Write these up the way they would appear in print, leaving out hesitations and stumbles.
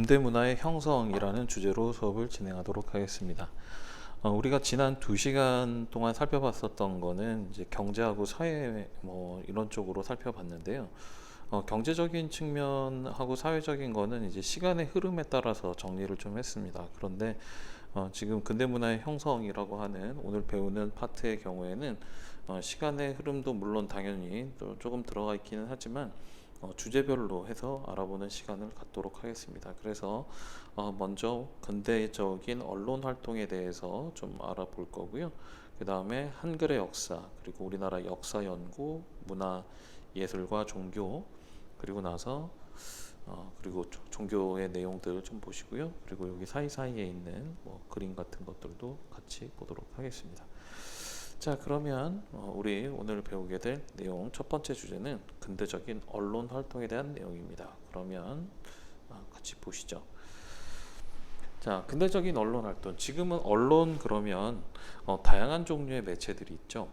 근대 문화의 형성이라는 주제로 수업을 진행하도록 하겠습니다. 우리가 지난 2시간 동안 살펴봤었던 거는 이제 경제하고 사회 뭐 이런 쪽으로 살펴봤는데요. 경제적인 측면하고 사회적인 거는 이제 시간의 흐름에 따라서 정리를 좀 했습니다. 그런데 지금 근대 문화의 형성이라고 하는 오늘 배우는 파트의 경우에는 시간의 흐름도 물론 당연히 또 조금 들어가 있기는 하지만 주제별로 해서 알아보는 시간을 갖도록 하겠습니다. 그래서 먼저 근대적인 언론 활동에 대해서 좀 알아볼 거고요. 그 다음에 한글의 역사, 그리고 우리나라 역사 연구, 문화, 예술과 종교, 그리고 나서 그리고 종교의 내용들을 좀 보시고요. 그리고 여기 사이사이에 있는 뭐 그림 같은 것들도 같이 보도록 하겠습니다. 자, 그러면 우리 오늘 배우게 될 내용 첫 번째 주제는 근대적인 언론 활동에 대한 내용입니다. 그러면 같이 보시죠. 자, 근대적인 언론 활동. 지금은 언론 그러면 다양한 종류의 매체들이 있죠.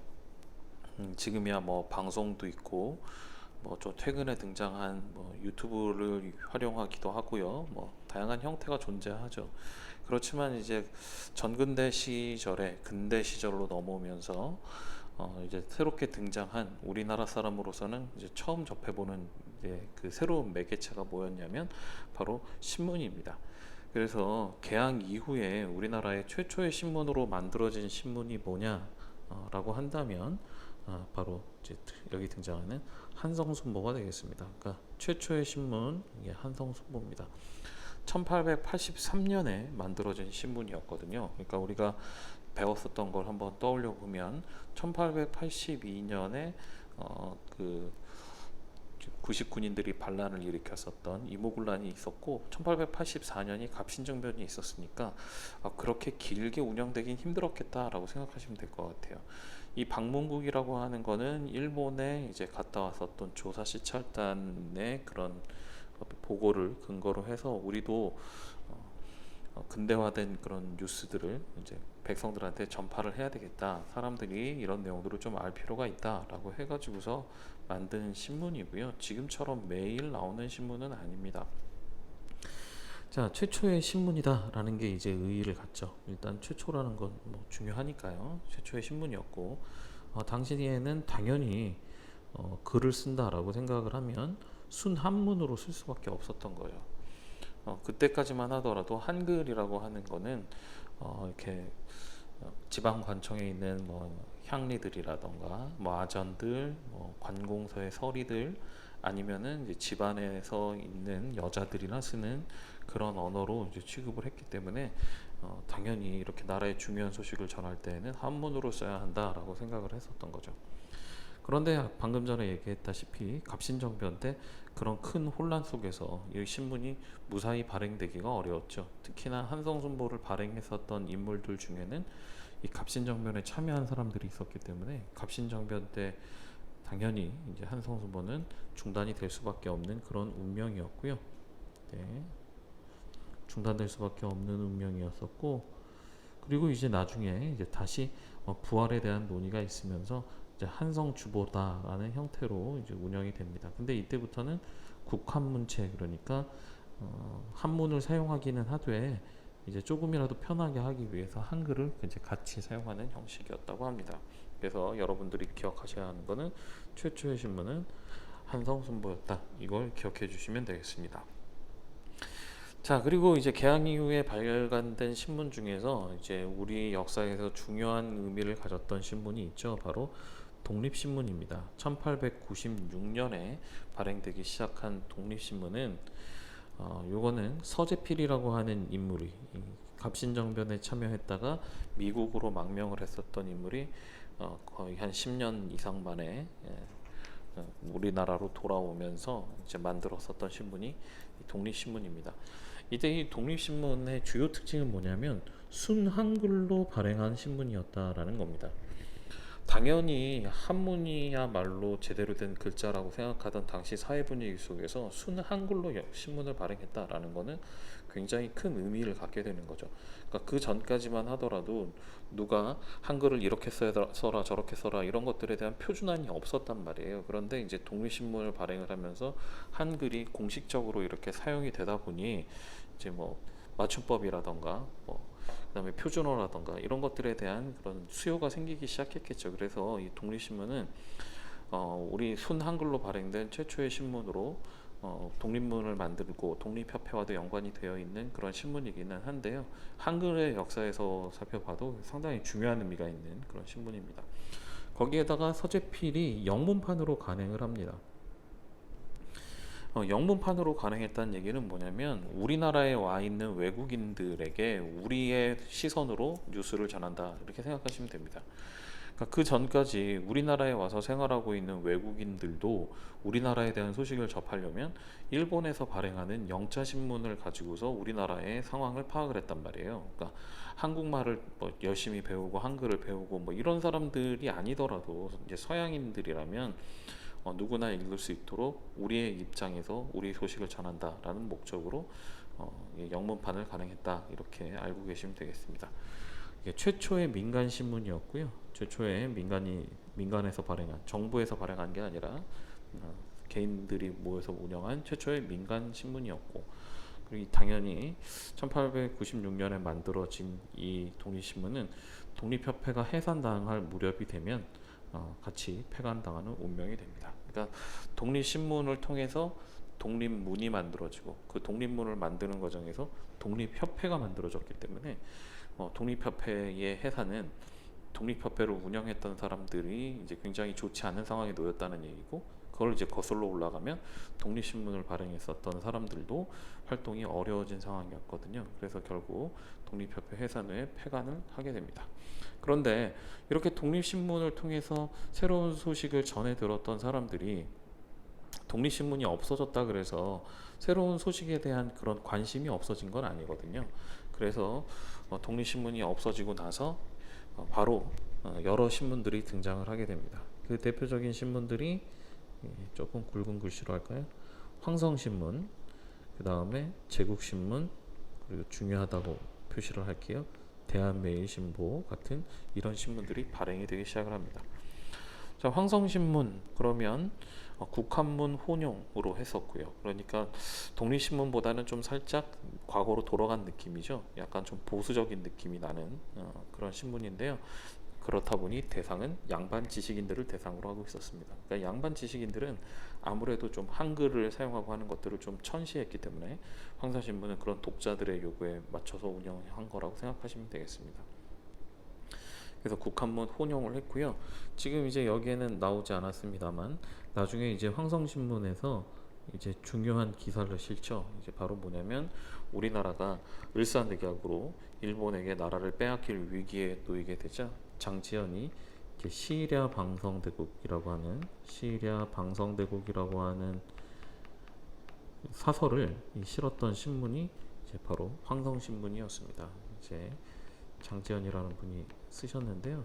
지금이야 뭐 방송도 있고 뭐 좀 최근에 등장한 뭐 유튜브를 활용하기도 하고요. 뭐 다양한 형태가 존재하죠. 그렇지만 이제 전근대 시절에 근대 시절로 넘어오면서 이제 새롭게 등장한 우리나라 사람으로서는 이제 처음 접해보는 이제 그 새로운 매개체가 뭐였냐면 바로 신문입니다. 그래서 개항 이후에 우리나라의 최초의 신문으로 만들어진 신문이 뭐냐라고 한다면 바로 이제 여기 등장하는 한성순보가 되겠습니다. 그러니까 최초의 신문 이게 한성순보입니다. 1883년에 만들어진 신문이었거든요. 그러니까 우리가 배웠었던 걸 한번 떠올려 보면 1882년에 그 99인들이 반란을 일으켰었던 이모군란이 있었고 1884년이 갑신정변이 있었으니까 그렇게 길게 운영되긴 힘들었겠다라고 생각하시면 될 것 같아요. 이 방문국이라고 하는 거는 일본에 이제 갔다 왔었던 조사 시찰단의 그런 보고를 근거로 해서 우리도 근대화된 그런 뉴스들을 이제 백성들한테 전파를 해야 되겠다. 사람들이 이런 내용들을 좀 알 필요가 있다라고 해가지고서 만든 신문이고요. 지금처럼 매일 나오는 신문은 아닙니다. 자, 최초의 신문이다라는 게 이제 의의를 갖죠. 일단 최초라는 건 뭐 중요하니까요. 최초의 신문이었고 당시에는 당연히 글을 쓴다라고 생각을 하면 순한문으로 쓸 수밖에 없었던 거예요. 그때까지만 하더라도 한글이라고 하는 거는 이렇게 지방 관청에 있는 뭐 향리들이라던가 뭐 아전들, 뭐 관공서의 서리들 아니면은 이제 집안에서 있는 여자들이나 쓰는 그런 언어로 이제 취급을 했기 때문에 당연히 이렇게 나라의 중요한 소식을 전할 때에는 한문으로 써야 한다라고 생각을 했었던 거죠. 그런데 방금 전에 얘기했다시피 갑신정변 때 그런 큰 혼란 속에서 이 신문이 무사히 발행되기가 어려웠죠. 특히나 한성순보를 발행했었던 인물들 중에는 이 갑신정변에 참여한 사람들이 있었기 때문에 갑신정변 때 당연히 이제 한성순보는 중단이 될 수밖에 없는 그런 운명이었고요. 네, 중단될 수밖에 없는 운명이었었고, 그리고 이제 나중에 이제 다시 부활에 대한 논의가 있으면서 이제 한성주보다라는 형태로 이제 운영이 됩니다. 근데 이때부터는 국한문체, 그러니까 한문을 사용하기는 하되 이제 조금이라도 편하게 하기 위해서 한글을 이제 같이 사용하는 형식이었다고 합니다. 그래서 여러분들이 기억하셔야 하는 거는 최초의 신문은 한성순보였다. 이걸 기억해 주시면 되겠습니다. 자, 그리고 이제 개항 이후에 발간된 신문 중에서 이제 우리 역사에서 중요한 의미를 가졌던 신문이 있죠. 바로 독립신문입니다. 1896년에 발행되기 시작한 독립신문은 요거는 서재필이라고 하는 인물이 갑신정변에 참여했다가 미국으로 망명을 했었던 인물이 거의 한 10년 이상 만에 우리나라로 돌아오면서 이제 만들었었던 신문이 독립신문입니다. 이때 이 독립신문의 주요 특징은 뭐냐면 순한글로 발행한 신문이었다라는 겁니다. 당연히 한문이야말로 제대로 된 글자라고 생각하던 당시 사회 분위기 속에서 순한글로 신문을 발행했다라는 것은 굉장히 큰 의미를 갖게 되는 거죠. 그러니까 그 전까지만 하더라도 누가 한글을 이렇게 써라 저렇게 써라 이런 것들에 대한 표준안이 없었단 말이에요. 그런데 이제 독립신문을 발행을 하면서 한글이 공식적으로 이렇게 사용이 되다 보니 이제 뭐 맞춤법이라던가 뭐 그다음에 표준어라던가 이런 것들에 대한 그런 수요가 생기기 시작했겠죠. 그래서 이 독립신문은 우리 순 한글로 발행된 최초의 신문으로 독립문을 만들고 독립협회와도 연관이 되어 있는 그런 신문이기는 한데요. 한글의 역사에서 살펴봐도 상당히 중요한 의미가 있는 그런 신문입니다. 거기에다가 서재필이 영문판으로 간행을 합니다. 영문판으로 간행했다는 얘기는 뭐냐면 우리나라에 와 있는 외국인들에게 우리의 시선으로 뉴스를 전한다 이렇게 생각하시면 됩니다. 그러니까 그 전까지 우리나라에 와서 생활하고 있는 외국인들도 우리나라에 대한 소식을 접하려면 일본에서 발행하는 영자 신문을 가지고서 우리나라의 상황을 파악을 했단 말이에요. 그러니까 한국말을 뭐 열심히 배우고 한글을 배우고 뭐 이런 사람들이 아니더라도 이제 서양인들이라면 누구나 읽을 수 있도록 우리의 입장에서 우리 소식을 전한다라는 목적으로 영문판을 간행했다 이렇게 알고 계시면 되겠습니다. 이게 최초의 민간 신문이었고요. 최초의 민간에서 발행한 정부에서 발행한 게 아니라 개인들이 모여서 운영한 최초의 민간 신문이었고, 그리고 당연히 1896년에 만들어진 이 독립신문은 독립협회가 해산당할 무렵이 되면 같이 폐간당하는 운명이 됩니다. 그러니까 독립신문을 통해서 독립문이 만들어지고 그 독립문을 만드는 과정에서 독립협회가 만들어졌기 때문에 독립협회의 해산은 독립협회를 운영했던 사람들이 이제 굉장히 좋지 않은 상황에 놓였다는 얘기고, 그걸 이제 거슬러 올라가면 독립신문을 발행했었던 사람들도 활동이 어려워진 상황이었거든요. 그래서 결국 독립협회 해산 후에 폐간을 하게 됩니다. 그런데 이렇게 독립신문을 통해서 새로운 소식을 전해 들었던 사람들이 독립신문이 없어졌다 그래서 새로운 소식에 대한 그런 관심이 없어진 건 아니거든요. 그래서 독립신문이 없어지고 나서 바로 여러 신문들이 등장을 하게 됩니다. 그 대표적인 신문들이 조금 굵은 글씨로 할까요? 황성신문, 그 다음에 제국신문, 그리고 중요하다고 표시를 할게요. 대한매일신보 같은 이런 신문들이 발행이 되기 시작을 합니다. 자, 황성신문 그러면 국한문 혼용으로 했었고요. 그러니까 독립신문보다는 좀 살짝 과거로 돌아간 느낌이죠. 약간 좀 보수적인 느낌이 나는 그런 신문인데요. 그렇다 보니 대상은 양반 지식인들을 대상으로 하고 있었습니다. 그러니까 양반 지식인들은 아무래도 좀 한글을 사용하고 하는 것들을 좀 천시했기 때문에 황성신문은 그런 독자들의 요구에 맞춰서 운영한 거라고 생각하시면 되겠습니다. 그래서 국한문 혼용을 했고요. 지금 이제 여기에는 나오지 않았습니다만 나중에 이제 황성신문에서 이제 중요한 기사를 실죠. 이제 바로 뭐냐면 우리나라가 을사늑약으로 일본에게 나라를 빼앗길 위기에 놓이게 되자 장지연이 시리아 방성대국이라고 하는 사설을 실었던 신문이 이제 바로 황성신문이었습니다. 이제 장지연이라는 분이 쓰셨는데요.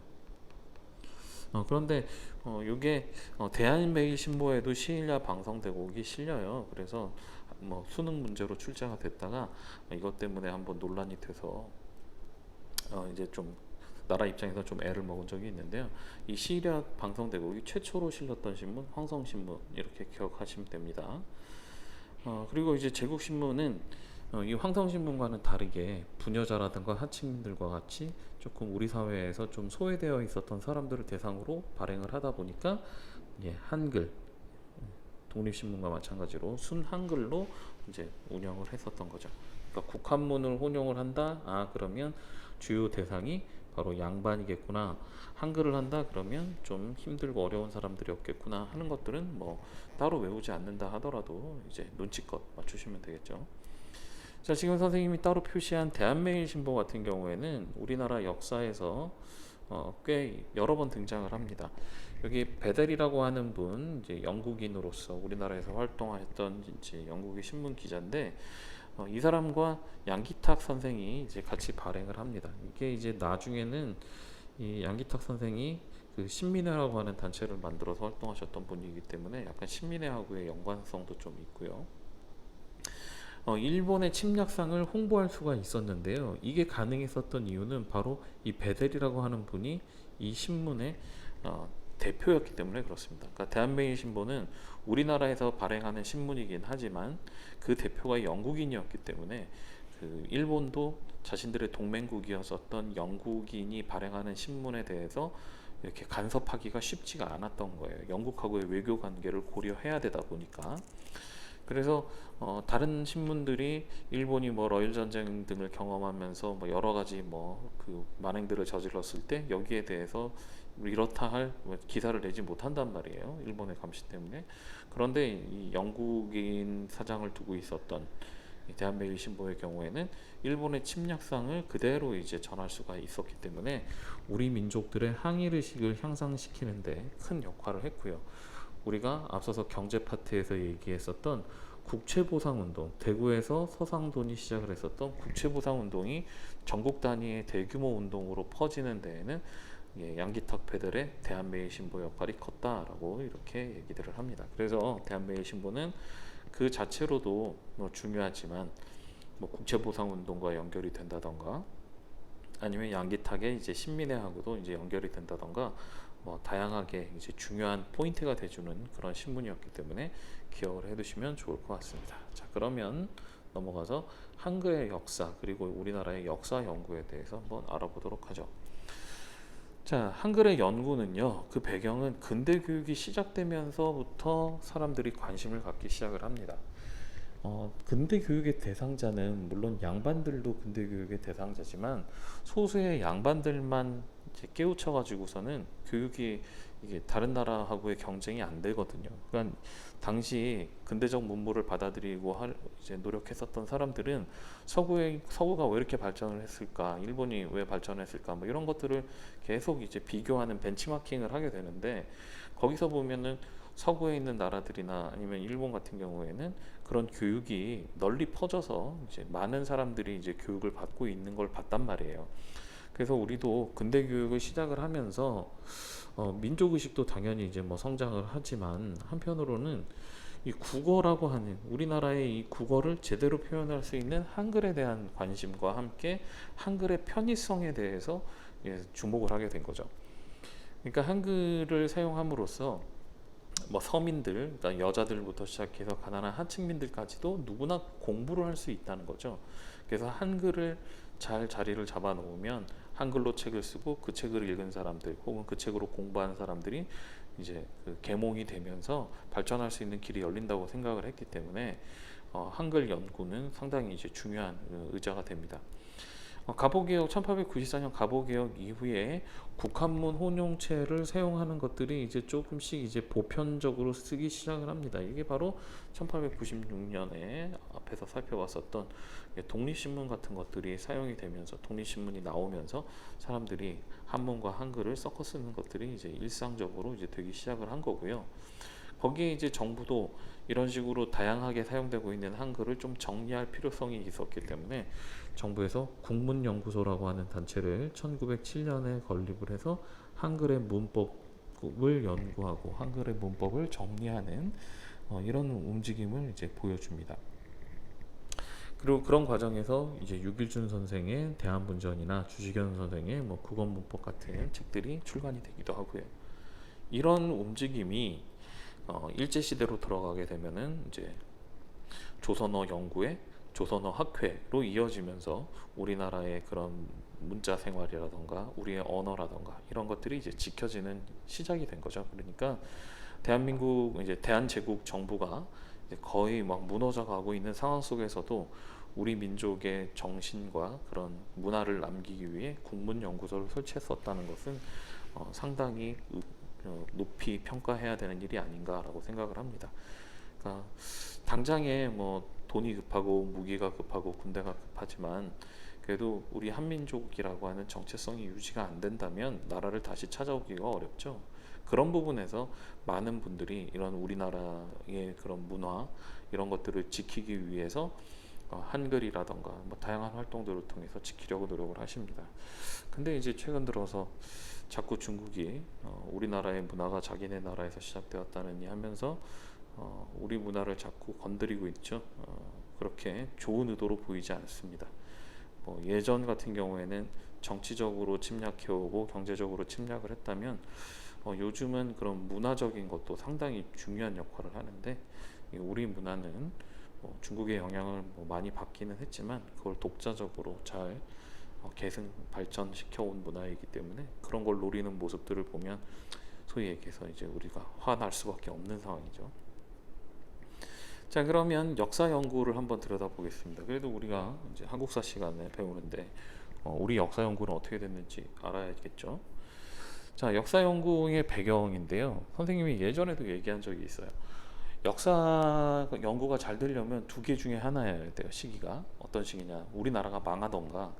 그런데 이게 대한매일신보에도 시일야 방성대국이 실려요. 그래서 뭐 수능 문제로 출제가 됐다가 이것 때문에 한번 논란이 돼서 이제 좀 나라 입장에서 좀 애를 먹은 적이 있는데요. 이 시일야 방성대국이 최초로 실렸던 신문 황성신문 이렇게 기억하시면 됩니다. 그리고 이제 제국신문은 이 황성신문과는 다르게 부녀자라든가 하층민들과 같이 조금 우리 사회에서 좀 소외되어 있었던 사람들을 대상으로 발행을 하다 보니까 한글 독립신문과 마찬가지로 순 한글로 이제 운영을 했었던 거죠. 그러니까 국한문을 혼용을 한다. 그러면 주요 대상이 바로 양반이겠구나. 한글을 한다 그러면 좀 힘들고 어려운 사람들이었겠구나 하는 것들은 뭐 따로 외우지 않는다 하더라도 이제 눈치껏 맞추시면 되겠죠. 자, 지금 선생님이 따로 표시한 대한매일신보 같은 경우에는 우리나라 역사에서 꽤 여러 번 등장을 합니다. 여기 베델이라고 하는 분, 이제 영국인으로서 우리나라에서 활동했던 이제 영국의 신문 기자인데, 이 사람과 양기탁 선생이 이제 같이 발행을 합니다. 이게 이제 나중에는 이 양기탁 선생이 그 신민회라고 하는 단체를 만들어서 활동하셨던 분이기 때문에 약간 신민회하고의 연관성도 좀 있고요. 일본의 침략상을 홍보할 수가 있었는데요. 이게 가능했었던 이유는 바로 이 베델이라고 하는 분이 이 신문의 대표였기 때문에 그렇습니다. 그러니까 대한매일신보는 우리나라에서 발행하는 신문이긴 하지만 그 대표가 영국인이었기 때문에 그 일본도 자신들의 동맹국이었었던 영국인이 발행하는 신문에 대해서 이렇게 간섭하기가 쉽지가 않았던 거예요. 영국하고의 외교 관계를 고려해야 되다 보니까. 그래서 다른 신문들이 일본이 뭐 러일 전쟁 등을 경험하면서 뭐 여러 가지 뭐 그 만행들을 저질렀을 때 여기에 대해서 이렇다 할 기사를 내지 못한단 말이에요. 일본의 감시 때문에. 그런데 이 영국인 사장을 두고 있었던 이 대한매일신보의 경우에는 일본의 침략상을 그대로 이제 전할 수가 있었기 때문에 우리 민족들의 항일의식을 향상시키는데 큰 역할을 했고요. 우리가 앞서서 경제 파트에서 얘기했었던 국채보상운동, 대구에서 서상돈이 시작을 했었던 국채보상운동이 전국 단위의 대규모 운동으로 퍼지는 데에는 양기탁 패들의 대한매일신보 역할이 컸다라고 이렇게 얘기들을 합니다. 그래서 대한매일신보는 그 자체로도 뭐 중요하지만 뭐 국채보상운동과 연결이 된다던가 아니면 양기탁의 이제 신민회하고도 이제 연결이 된다던가 뭐 다양하게 이제 중요한 포인트가 돼주는 그런 신문이었기 때문에 기억을 해두시면 좋을 것 같습니다. 자, 그러면 넘어가서 한글의 역사 그리고 우리나라의 역사 연구에 대해서 한번 알아보도록 하죠. 자, 한글의 연구는요, 그 배경은 근대 교육이 시작되면서부터 사람들이 관심을 갖기 시작을 합니다. 근대 교육의 대상자는 물론 양반들도 근대 교육의 대상자지만 소수의 양반들만 이제 깨우쳐가지고서는 교육이 이게 다른 나라하고의 경쟁이 안 되거든요. 그러니까 당시 근대적 문물을 받아들이고 이제 노력했었던 사람들은 서구가 왜 이렇게 발전을 했을까, 일본이 왜 발전했을까, 뭐 이런 것들을 계속 이제 비교하는 벤치마킹을 하게 되는데 거기서 보면은 서구에 있는 나라들이나 아니면 일본 같은 경우에는 그런 교육이 널리 퍼져서 이제 많은 사람들이 이제 교육을 받고 있는 걸 봤단 말이에요. 그래서 우리도 근대 교육을 시작을 하면서 민족 의식도 당연히 이제 뭐 성장을 하지만 한편으로는 이 국어라고 하는 우리나라의 이 국어를 제대로 표현할 수 있는 한글에 대한 관심과 함께 한글의 편의성에 대해서 주목을 하게 된 거죠. 그러니까 한글을 사용함으로써 뭐 서민들, 그러니까 여자들부터 시작해서 가난한 하층민들까지도 누구나 공부를 할 수 있다는 거죠. 그래서 한글을 잘 자리를 잡아 놓으면 한글로 책을 쓰고 그 책을 읽은 사람들 혹은 그 책으로 공부한 사람들이 이제 그 계몽이 되면서 발전할 수 있는 길이 열린다고 생각을 했기 때문에 한글 연구는 상당히 이제 중요한 의자가 됩니다. 가보개혁 1894년 가보개혁 이후에 국한문 혼용체를 사용하는 것들이 이제 조금씩 이제 보편적으로 쓰기 시작을 합니다. 이게 바로 1896년에 앞에서 살펴봤었던 독립신문 같은 것들이 사용이 되면서 독립신문이 나오면서 사람들이 한문과 한글을 섞어 쓰는 것들이 이제 일상적으로 이제 되기 시작을 한 거고요. 거기에 이제 정부도 이런 식으로 다양하게 사용되고 있는 한글을 좀 정리할 필요성이 있었기 때문에 정부에서 국문연구소라고 하는 단체를 1907년에 건립을 해서 한글의 문법을 연구하고 한글의 문법을 정리하는 이런 움직임을 이제 보여줍니다. 그리고 그런 과정에서 이제 유길준 선생의 대한문전이나 주식연 선생의 뭐 국어문법 같은 책들이 출간이 되기도 하고요. 이런 움직임이 일제 시대로 들어가게 되면은 이제 조선어 연구회, 조선어 학회로 이어지면서 우리나라의 그런 문자 생활이라던가 우리의 언어라던가 이런 것들이 이제 지켜지는 시작이 된 거죠. 그러니까 대한민국 이제 대한제국 정부가 이제 거의 막 무너져 가고 있는 상황 속에서도 우리 민족의 정신과 그런 문화를 남기기 위해 국문연구소를 설치했었다는 것은 상당히 높이 평가해야 되는 일이 아닌가라고 생각을 합니다. 그러니까 당장에 뭐 돈이 급하고 무기가 급하고 군대가 급하지만 그래도 우리 한민족이라고 하는 정체성이 유지가 안 된다면 나라를 다시 찾아오기가 어렵죠. 그런 부분에서 많은 분들이 이런 우리나라의 그런 문화 이런 것들을 지키기 위해서 한글이라던가 뭐 다양한 활동들을 통해서 지키려고 노력을 하십니다. 근데 이제 최근 들어서 자꾸 중국이 우리나라의 문화가 자기네 나라에서 시작되었다느니 하면서 우리 문화를 자꾸 건드리고 있죠. 그렇게 좋은 의도로 보이지 않습니다. 뭐 예전 같은 경우에는 정치적으로 침략해오고 경제적으로 침략을 했다면 요즘은 그런 문화적인 것도 상당히 중요한 역할을 하는데 우리 문화는 중국의 영향을 많이 받기는 했지만 그걸 독자적으로 잘 계승 발전시켜 온 문화이기 때문에 그런 걸 노리는 모습들을 보면 소위 얘기해서 이제 우리가 화날 수밖에 없는 상황이죠. 자, 그러면 역사 연구를 한번 들여다보겠습니다. 그래도 우리가 이제 한국사 시간에 배우는데 우리 역사 연구는 어떻게 됐는지 알아야겠죠. 자, 역사 연구의 배경인데요. 선생님이 예전에도 얘기한 적이 있어요. 역사 연구가 잘 되려면 두 개 중에 하나여야 돼요. 시기가 어떤 시기냐? 우리나라가 망하던가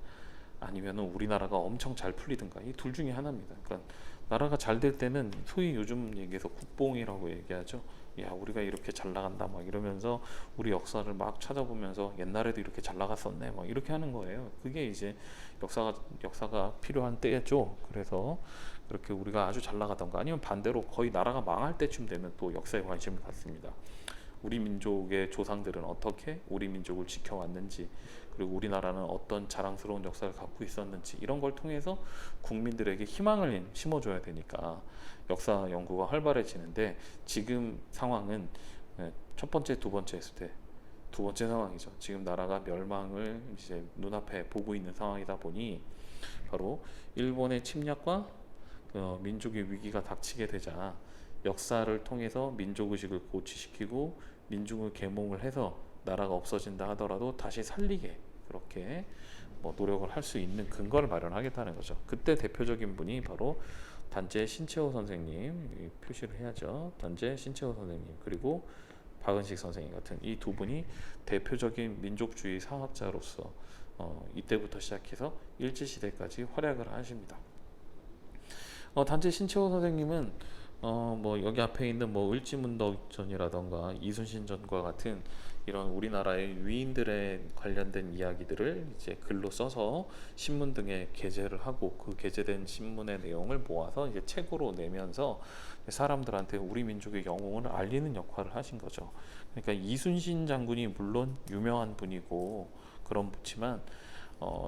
아니면은 우리나라가 엄청 잘 풀리든가 이 둘 중에 하나입니다. 그러니까 나라가 잘 될 때는 소위 요즘 얘기해서 국뽕이라고 얘기하죠. 야, 우리가 이렇게 잘 나간다 막 이러면서 우리 역사를 막 찾아보면서 옛날에도 이렇게 잘 나갔었네 막 이렇게 하는 거예요. 그게 이제 역사가 필요한 때죠. 그래서 그렇게 우리가 아주 잘 나가던가 아니면 반대로 거의 나라가 망할 때쯤 되면 또 역사에 관심을 갖습니다. 우리 민족의 조상들은 어떻게 우리 민족을 지켜왔는지, 그리고 우리나라는 어떤 자랑스러운 역사를 갖고 있었는지, 이런 걸 통해서 국민들에게 희망을 심어줘야 되니까 역사 연구가 활발해지는데, 지금 상황은 첫 번째, 두 번째 했을 때 두 번째 상황이죠. 지금 나라가 멸망을 이제 눈앞에 보고 있는 상황이다 보니 바로 일본의 침략과 민족의 위기가 닥치게 되자 역사를 통해서 민족의식을 고취시키고 민중을 계몽을 해서 나라가 없어진다 하더라도 다시 살리게, 그렇게 노력을 할 수 있는 근거를 마련하겠다는 거죠. 그때 대표적인 분이 바로 단재 신채호 선생님, 표시를 해야죠. 단재 신채호 선생님, 그리고 박은식 선생님 같은 이 두 분이 대표적인 민족주의 사학자로서 이때부터 시작해서 일제시대까지 활약을 하십니다. 단재 신채호 선생님은 여기 앞에 있는 을지문덕전이라던가 이순신전과 같은 이런 우리나라의 위인들의 관련된 이야기들을 이제 글로 써서 신문 등에 게재를 하고, 그 게재된 신문의 내용을 모아서 이제 책으로 내면서 사람들한테 우리 민족의 영웅을 알리는 역할을 하신 거죠. 그러니까 이순신 장군이 물론 유명한 분이고 그렇지만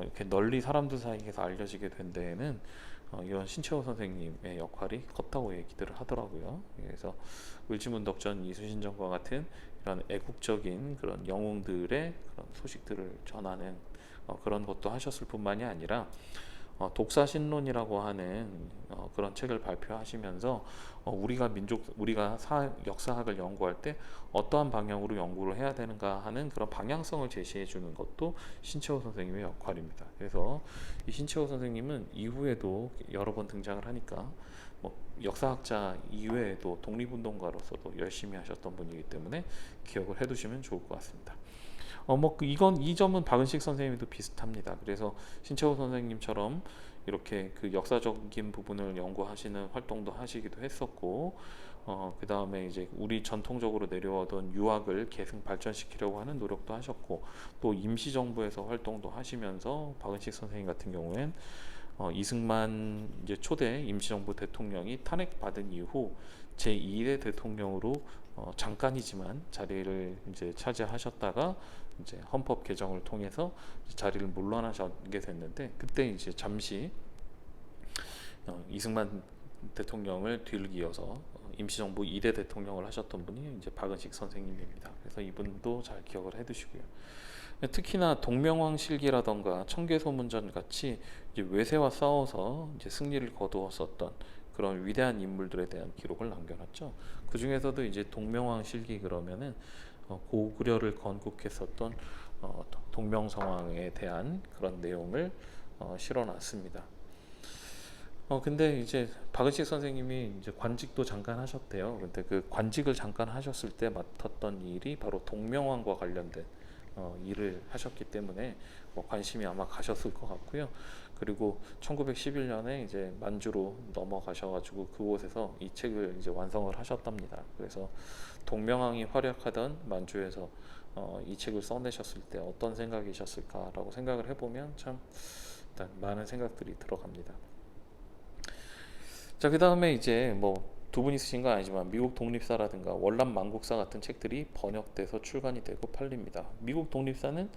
이렇게 널리 사람들 사이에서 알려지게 된 데에는 이런 신채호 선생님의 역할이 컸다고 얘기들을 하더라고요. 그래서 을지문덕전, 이순신전과 같은 이런 애국적인 그런 영웅들의 그런 소식들을 전하는 그런 것도 하셨을 뿐만이 아니라 독사신론이라고 하는 그런 책을 발표하시면서 우리가 역사학을 연구할 때 어떠한 방향으로 연구를 해야 되는가 하는 그런 방향성을 제시해 주는 것도 신채호 선생님의 역할입니다. 그래서 이 신채호 선생님은 이후에도 여러 번 등장을 하니까 역사학자 이외에도 독립운동가로서도 열심히 하셨던 분이기 때문에 기억을 해두시면 좋을 것 같습니다. 이 점은 박은식 선생님도 비슷합니다. 그래서 신채호 선생님처럼 이렇게 그 역사적인 부분을 연구하시는 활동도 하시기도 했었고, 그 다음에 이제 우리 전통적으로 내려오던 유학을 계승 발전시키려고 하는 노력도 하셨고, 또 임시정부에서 활동도 하시면서 박은식 선생님 같은 경우엔 이승만 이제 초대 임시정부 대통령이 탄핵받은 이후 제2대 대통령으로 잠깐이지만 자리를 이제 차지하셨다가 이제 헌법 개정을 통해서 자리를 물러나시게 됐는데, 그때 이제 잠시 이승만 대통령을 뒤를 이어서 임시정부 2대 대통령을 하셨던 분이 이제 박은식 선생님입니다. 그래서 이분도 잘 기억을 해두시고요. 특히나 동명왕실기라던가 청계소문전 같이 이제 외세와 싸워서 이제 승리를 거두었었던 그런 위대한 인물들에 대한 기록을 남겨놨죠. 그 중에서도 이제 동명왕실기 그러면은 고구려를 건국했었던 동명성왕에 대한 그런 내용을 실어놨습니다. 근데 이제 박은식 선생님이 이제 관직도 잠깐 하셨대요. 근데 그 관직을 잠깐 하셨을 때 맡았던 일이 바로 동명왕과 관련된 일을 하셨기 때문에 관심이 아마 가셨을 것 같고요. 그리고 1911년에 이제 만주로 넘어가셔가지고 그곳에서 이 책을 이제 완성을 하셨답니다. 그래서 동명왕이 활약하던 만주에서 이 책을 써내셨을 때 어떤 생각이셨을까라고 생각을 해보면 참 일단 많은 생각들이 들어갑니다. 자, 그 다음에 이제 두 분이 쓰신 건 아니지만 미국 독립사라든가 월남 망국사 같은 책들이 번역돼서 출간이 되고 팔립니다. 미국 독립사는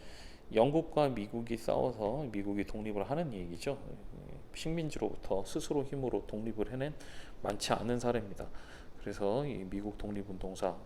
영국과 미국이 싸워서 미국이 독립을 하는 얘기죠. 식민지로부터 스스로 힘으로 독립을 해낸 많지 않은 사례입니다. 그래서 이 미국 독립운동사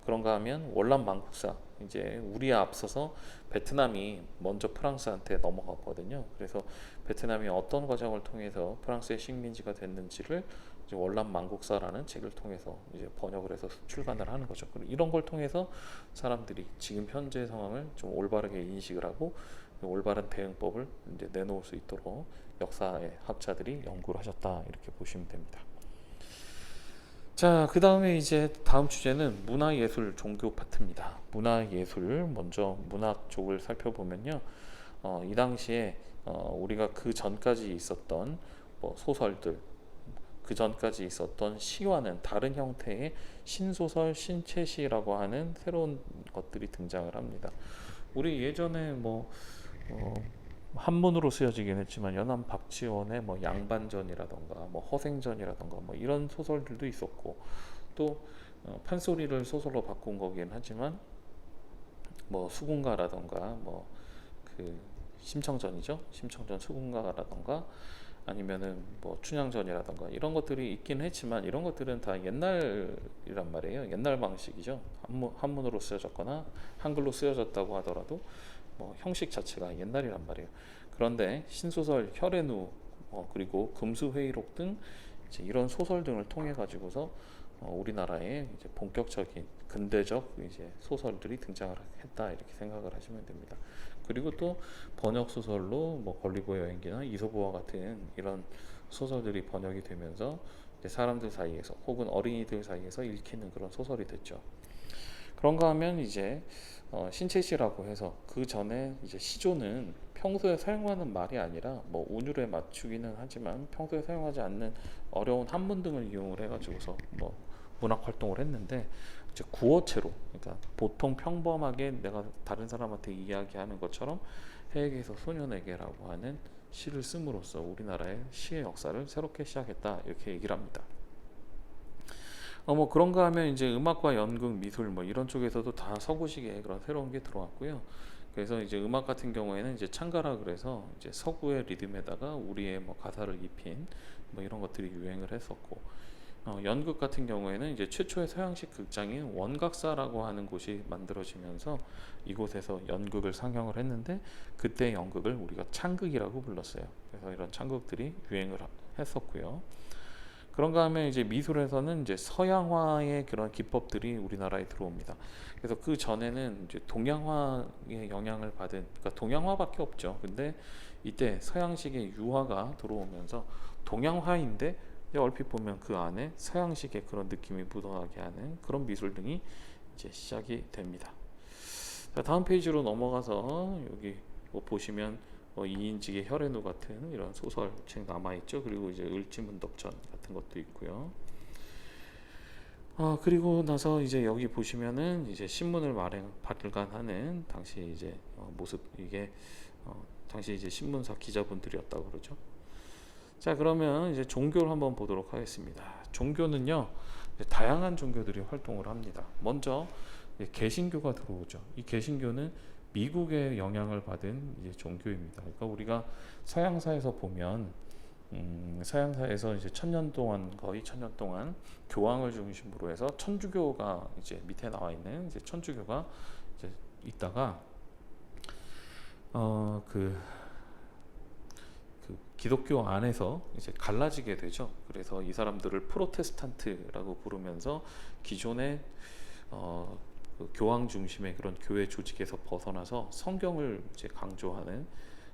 그런가 하면 월남 망국사, 이제 우리에 앞서서 베트남이 먼저 프랑스한테 넘어갔거든요. 그래서 베트남이 어떤 과정을 통해서 프랑스의 식민지가 됐는지를 이제 월남 망국사라는 책을 통해서 이제 번역을 해서 출간을 하는 거죠. 그리고 이런 걸 통해서 사람들이 지금 현재 상황을 좀 올바르게 인식을 하고 올바른 대응법을 이제 내놓을 수 있도록 역사의 학자들이 연구를 하셨다, 이렇게 보시면 됩니다. 자, 그 다음에 이제 다음 주제는 문화예술 종교 파트입니다. 문화예술, 먼저 문학 쪽을 살펴보면요, 이 당시에 우리가 그 전까지 있었던 뭐 소설들, 그 전까지 있었던 시와는 다른 형태의 신소설, 신체시라고 하는 새로운 것들이 등장을 합니다. 우리 예전에 뭐 한문으로 쓰여지긴 했지만 연암 박지원의 뭐 양반전이라던가 뭐 허생전이라던가 뭐 이런 소설들도 있었고, 또 판소리를 소설로 바꾼 거긴 하지만 뭐 수군가라던가 뭐 그 심청전이죠, 심청전 수군가라던가 아니면은 뭐 춘향전이라던가 이런 것들이 있긴 했지만 이런 것들은 다 옛날이란 말이에요. 옛날 방식이죠. 한문으로 쓰여졌거나 한글로 쓰여졌다고 하더라도 뭐 형식 자체가 옛날이란 말이에요. 그런데 신소설 혈의누, 그리고 금수회의록 등 이제 이런 소설 등을 통해 가지고서 우리나라에 이제 본격적인 근대적 이제 소설들이 등장을 했다, 이렇게 생각을 하시면 됩니다. 그리고 또 번역 소설로 뭐 걸리고 여행기나 이소부와 같은 이런 소설들이 번역이 되면서 이제 사람들 사이에서 혹은 어린이들 사이에서 읽히는 그런 소설이 됐죠. 그런가 하면 이제 신체시라고 해서 그 전에 이제 시조는 평소에 사용하는 말이 아니라 뭐 운율에 맞추기는 하지만 평소에 사용하지 않는 어려운 한문 등을 이용을 해가지고서 뭐 문학 활동을 했는데, 이제 구어체로, 그러니까 보통 평범하게 내가 다른 사람한테 이야기하는 것처럼 해에게서 소년에게라고 하는 시를 씀으로써 우리나라의 시의 역사를 새롭게 시작했다, 이렇게 얘기를 합니다. 뭐 그런가 하면 이제 음악과 연극, 미술 뭐 이런 쪽에서도 다 서구식의 그런 새로운 게 들어왔고요. 그래서 이제 음악 같은 경우에는 이제 창가라 그래서 이제 서구의 리듬에다가 우리의 뭐 가사를 입힌 뭐 이런 것들이 유행을 했었고, 연극 같은 경우에는 이제 최초의 서양식 극장인 원각사라고 하는 곳이 만들어지면서 이곳에서 연극을 상영을 했는데, 그때 연극을 우리가 창극이라고 불렀어요. 그래서 이런 창극들이 유행을 했었고요. 그런가 하면 이제 미술에서는 이제 서양화의 그런 기법들이 우리나라에 들어옵니다. 그래서 그 전에는 이제 동양화의 영향을 받은, 그러니까 동양화밖에 없죠. 근데 이때 서양식의 유화가 들어오면서 동양화인데 얼핏 보면 그 안에 서양식의 그런 느낌이 묻어나게 하는 그런 미술 등이 이제 시작이 됩니다. 자, 다음 페이지로 넘어가서 여기 뭐 보시면 이인직의 혈의누 같은 이런 소설책 남아 있죠. 그리고 이제 을지문덕전 같은 것도 있고요. 그리고 나서 이제 여기 보시면은 이제 신문을 발간하는 당시 이제 모습, 이게 당시 이제 신문사 기자분들이었다고 그러죠. 자, 그러면 이제 종교를 한번 보도록 하겠습니다. 종교는요, 다양한 종교들이 활동을 합니다. 먼저 개신교가 들어오죠. 이 개신교는 미국의 영향을 받은 이제 종교입니다. 그러니까 우리가 서양사에서 보면 서양사에서 이제 거의 천년 동안 교황을 중심으로 해서 천주교가 이제 밑에 나와 있는 이제 천주교가 이제 있다가 그 기독교 안에서 이제 갈라지게 되죠. 그래서 이 사람들을 프로테스탄트라고 부르면서 기존의 그 교황 중심의 그런 교회 조직에서 벗어나서 성경을 이제 강조하는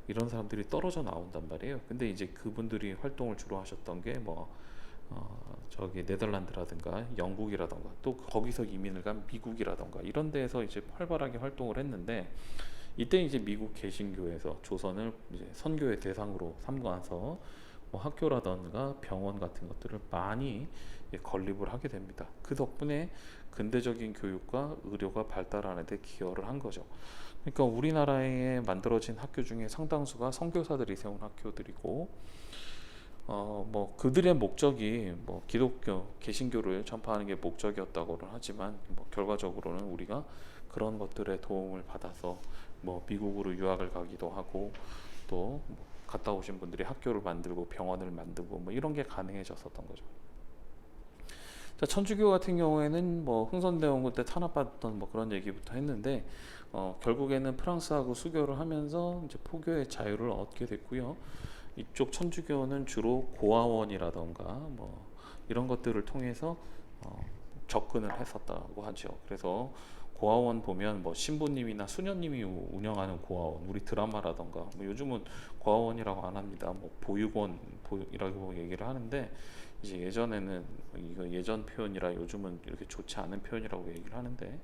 이런 사람들이 떨어져 나온단 말이에요. 근데 이제 그분들이 활동을 주로 하셨던 게 뭐 저기 네덜란드라든가 영국이라든가 또 거기서 이민을 간 미국이라든가 이런 데에서 이제 활발하게 활동을 했는데, 이때 이제 미국 개신교에서 조선을 이제 선교의 대상으로 삼아서 뭐 학교라든가 병원 같은 것들을 많이 건립을 하게 됩니다. 그 덕분에 근대적인 교육과 의료가 발달하는 데 기여를 한 거죠. 그러니까 우리나라에 만들어진 학교 중에 상당수가 선교사들이 세운 학교들이고, 뭐 그들의 목적이 뭐 기독교, 개신교를 전파하는 게 목적이었다고는 하지만 뭐 결과적으로는 우리가 그런 것들의 도움을 받아서 뭐 미국으로 유학을 가기도 하고 또뭐 갔다 오신 분들이 학교를 만들고 병원을 만들고 뭐 이런 게 가능해졌었던 거죠. 자, 천주교 같은 경우에는 뭐 흥선대원군 때 탄압받았던 뭐 그런 얘기부터 했는데 결국에는 프랑스하고 수교를 하면서 이제 포교의 자유를 얻게 됐고요. 이쪽 천주교는 주로 고아원이라던가 뭐 이런 것들을 통해서 접근을 했었다고 하죠. 그래서 고아원 보면 뭐 신부님이나 수녀님이 운영하는 고아원, 우리 드라마라던가 뭐 요즘은 고아원이라고 안 합니다. 뭐 보육원이라고 얘기를 하는데 이제 예전에는 이거 예전 표현이라 요즘은 이렇게 좋지 않은 표현이라고 얘기를 하는데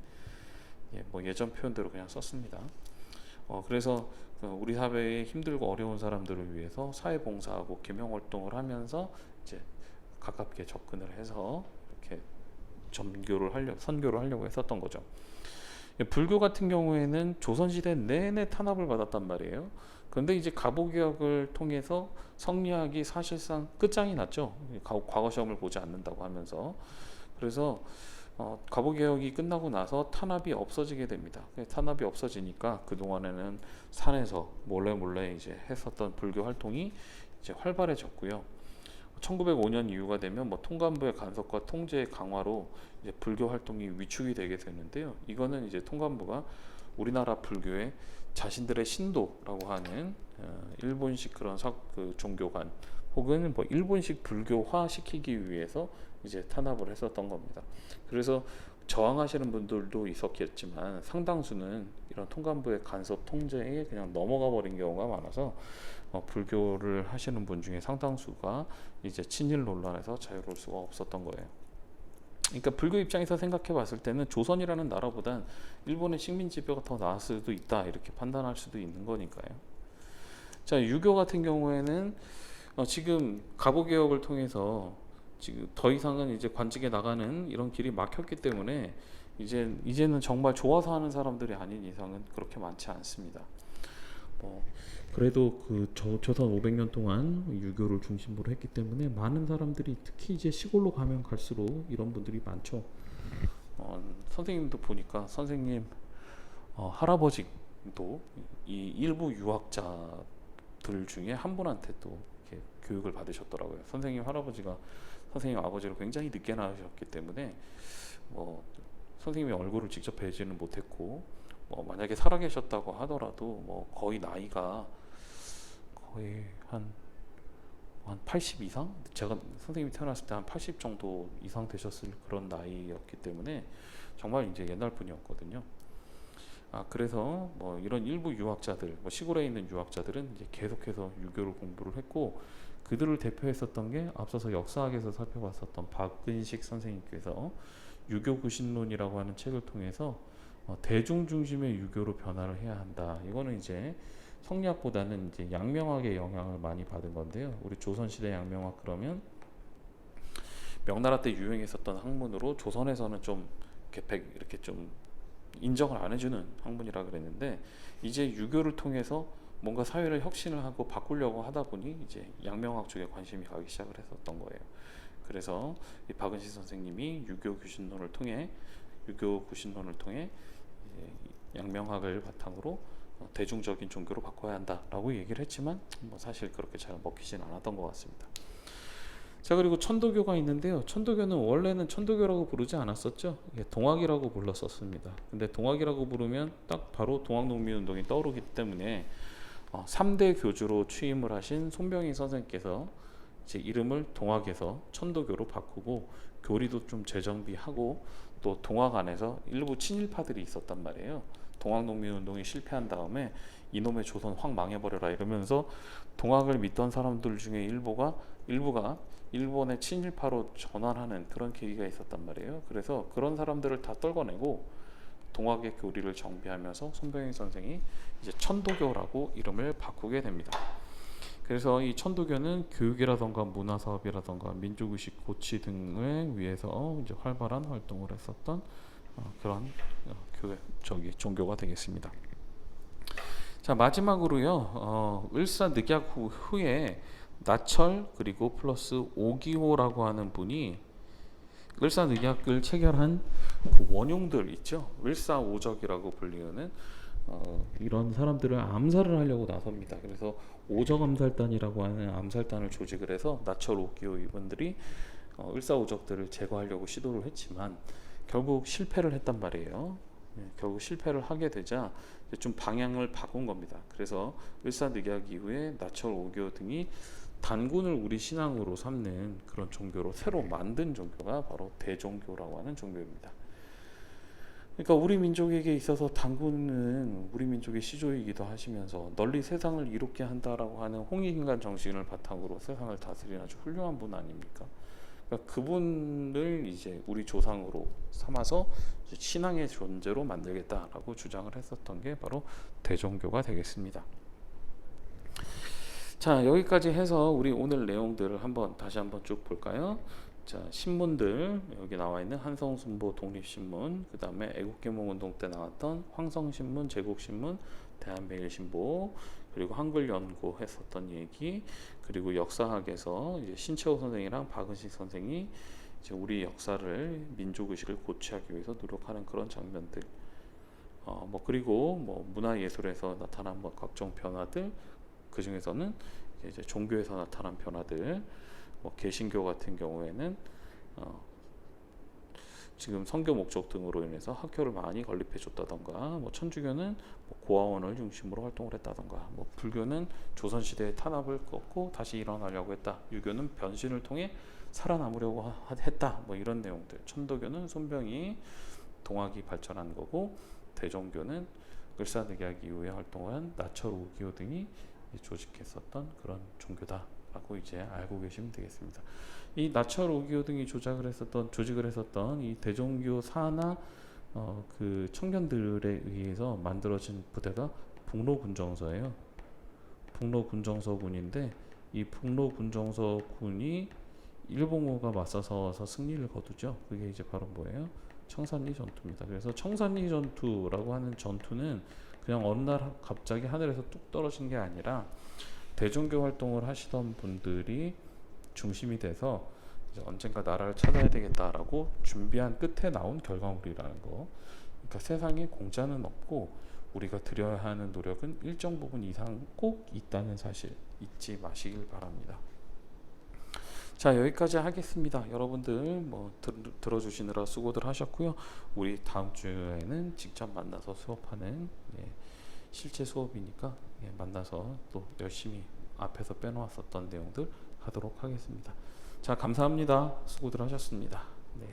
뭐 예전 표현대로 그냥 썼습니다. 그래서 우리 사회에 힘들고 어려운 사람들을 위해서 사회봉사하고 계명활동을 하면서 이제 가깝게 접근을 해서 이렇게 선교를 하려고 했었던 거죠. 불교 같은 경우에는 조선시대 내내 탄압을 받았단 말이에요. 그런데 이제 가보개혁을 통해서 성리학이 사실상 끝장이 났죠. 과거 시험을 보지 않는다고 하면서. 그래서 가보개혁이 끝나고 나서 탄압이 없어지게 됩니다. 탄압이 없어지니까 그동안에는 산에서 몰래 이제 했었던 불교 활동이 이제 활발해졌고요. 1905년 이후가 되면 뭐 통감부의 간섭과 통제 강화로 이제 불교 활동이 위축이 되게 되는데요. 이거는 이제 통감부가 우리나라 불교의 자신들의 신도라고 하는 일본식 그런 그 종교관 혹은 뭐 일본식 불교화 시키기 위해서 이제 탄압을 했었던 겁니다. 그래서 저항하시는 분들도 있었겠지만 상당수는 이런 통감부의 간섭 통제에 그냥 넘어가 버린 경우가 많아서 불교를 하시는 분 중에 상당수가 이제 친일 논란에서 자유로울 수가 없었던 거예요. 그러니까 불교 입장에서 생각해 봤을 때는 조선이라는 나라보단 일본의 식민 지배가 더 나을 수도 있다 이렇게 판단할 수도 있는 거니까요. 자, 유교 같은 경우에는 지금 가보개혁을 통해서 지금 더 이상은 이제 관직에 나가는 이런 길이 막혔기 때문에 이제는 정말 좋아서 하는 사람들이 아닌 이상은 그렇게 많지 않습니다. 그래도 그 조선 500년 동안 유교를 중심으로 했기 때문에 많은 사람들이 특히 이제 시골로 가면 갈수록 이런 분들이 많죠. 선생님도 보니까 선생님 할아버지도 이 일부 유학자들 중에 한 분한테 또 이렇게 교육을 받으셨더라고요. 선생님 할아버지가 선생님 아버지를 굉장히 늦게 낳으셨기 때문에 뭐 선생님의 얼굴을 직접 뵈지는 못했고 뭐 만약에 살아계셨다고 하더라도 뭐 거의 나이가 거의 한 80 이상? 제가 선생님이 태어났을 때 한 80 정도 이상 되셨을 그런 나이였기 때문에 정말 이제 옛날 분이었거든요. 그래서 뭐 이런 일부 유학자들, 뭐 시골에 있는 유학자들은 이제 계속해서 유교를 공부를 했고 그들을 대표했었던 게 앞서서 역사학에서 살펴봤었던 박은식 선생님께서 유교구신론이라고 하는 책을 통해서 대중 중심의 유교로 변화를 해야 한다. 이거는 이제 성리학보다는 이제 양명학의 영향을 많이 받은 건데요. 우리 조선시대 양명학 그러면 명나라 때 유행했었던 학문으로 조선에서는 좀 이렇게 좀 인정을 안 해주는 학문이라 그랬는데 이제 유교를 통해서 뭔가 사회를 혁신을 하고 바꾸려고 하다 보니 이제 양명학 쪽에 관심이 가기 시작을 했었던 거예요. 그래서 이 박은식 선생님이 유교구신론을 통해 양명학을 바탕으로 대중적인 종교로 바꿔야 한다라고 얘기를 했지만 뭐 사실 그렇게 잘 먹히진 않았던 것 같습니다. 자, 그리고 천도교가 있는데요. 천도교는 원래는 천도교라고 부르지 않았었죠. 동학이라고 불렀었습니다. 근데 동학이라고 부르면 딱 바로 동학농민운동이 떠오르기 때문에 3대 교주로 취임을 하신 손병희 선생님께서 제 이름을 동학에서 천도교로 바꾸고 교리도 좀 재정비하고 또 동학 안에서 일부 친일파들이 있었단 말이에요. 동학농민운동이 실패한 다음에 이놈의 조선 확 망해버려라 이러면서 동학을 믿던 사람들 중에 일부가 일본의 친일파로 전환하는 그런 계기가 있었단 말이에요. 그래서 그런 사람들을 다 떨궈내고 동학의 교리를 정비하면서 손병희 선생이 이제 천도교라고 이름을 바꾸게 됩니다. 그래서 이 천도교는 교육이라던가 문화사업이라던가 민족의식 고취 등을 위해서 이제 활발한 활동을 했었던 그런 종교가 되겠습니다. 자, 마지막으로요. 을사늑약 후에 나철 그리고 플러스 오기호라고 하는 분이 을사늑약을 체결한 그 원흉들 있죠. 을사오적이라고 불리는 이런 사람들을 암살을 하려고 나섭니다. 그래서 오적 암살단이라고 하는 암살단을 조직을 해서 나철 오기호 이분들이 을사오적들을 제거하려고 시도를 했지만 결국 실패를 했단 말이에요. 결국 실패를 하게 되자 이제 좀 방향을 바꾼 겁니다. 그래서 을사늑약 이후에 나철 오교 등이 단군을 우리 신앙으로 삼는 그런 종교로 새로 만든 종교가 바로 대종교라고 하는 종교입니다. 그러니까 우리 민족에게 있어서 단군은 우리 민족의 시조이기도 하시면서 널리 세상을 이롭게 한다라고 하는 홍익인간 정신을 바탕으로 세상을 다스리는 아주 훌륭한 분 아닙니까? 그러니까 그분을 이제 우리 조상으로 삼아서 이제 신앙의 존재로 만들겠다라고 주장을 했었던 게 바로 대종교가 되겠습니다. 자, 여기까지 해서 우리 오늘 내용들을 다시 한번 쭉 볼까요? 자, 신문들 여기 나와 있는 한성순보 독립신문, 그 다음에 애국개몽운동 때 나왔던 황성신문, 제국신문, 대한매일신보, 그리고 한글연구 했었던 얘기, 그리고 역사학에서 이제 신채호 선생이랑 박은식 선생이 이제 우리 역사를 민족의식을 고취하기 위해서 노력하는 그런 장면들, 그리고 문화예술에서 나타난 각종 변화들, 그 중에서는 이제 종교에서 나타난 변화들, 개신교 같은 경우에는 지금 선교 목적 등으로 인해서 학교를 많이 건립해 줬다던가, 천주교는 고아원을 중심으로 활동을 했다던가, 불교는 조선시대의 탄압을 꺾고 다시 일어나려고 했다, 유교는 변신을 통해 살아남으려고 했다, 이런 내용들. 천도교는 손병이 동학이 발전한 거고, 대종교는 을사늑약 이후에 활동한 나철 오기오 등이 조직했었던 그런 종교다라고 이제 알고 계시면 되겠습니다. 이 나철 오기오 등이 조직을 했었던 이 대종교 산하 그 청년들에 의해서 만들어진 부대가 북로군정서예요. 북로군정서군인데 이 북로군정서군이 일본군과 맞서서 승리를 거두죠. 그게 이제 바로 뭐예요? 청산리 전투입니다. 그래서 청산리 전투라고 하는 전투는 그냥 어느 날 갑자기 하늘에서 뚝 떨어진 게 아니라 대종교 활동을 하시던 분들이 중심이 돼서 이제 언젠가 나라를 찾아야 되겠다라고 준비한 끝에 나온 결과물이라는 거. 그러니까 세상에 공짜는 없고 우리가 드려야 하는 노력은 일정 부분 이상 꼭 있다는 사실 잊지 마시길 바랍니다. 자, 여기까지 하겠습니다. 여러분들 들어주시느라 수고들 하셨고요. 우리 다음 주에는 직접 만나서 수업하는 실제 수업이니까 만나서 또 열심히 앞에서 빼놓았었던 내용들 하도록 하겠습니다. 자, 감사합니다. 수고들 하셨습니다. 네.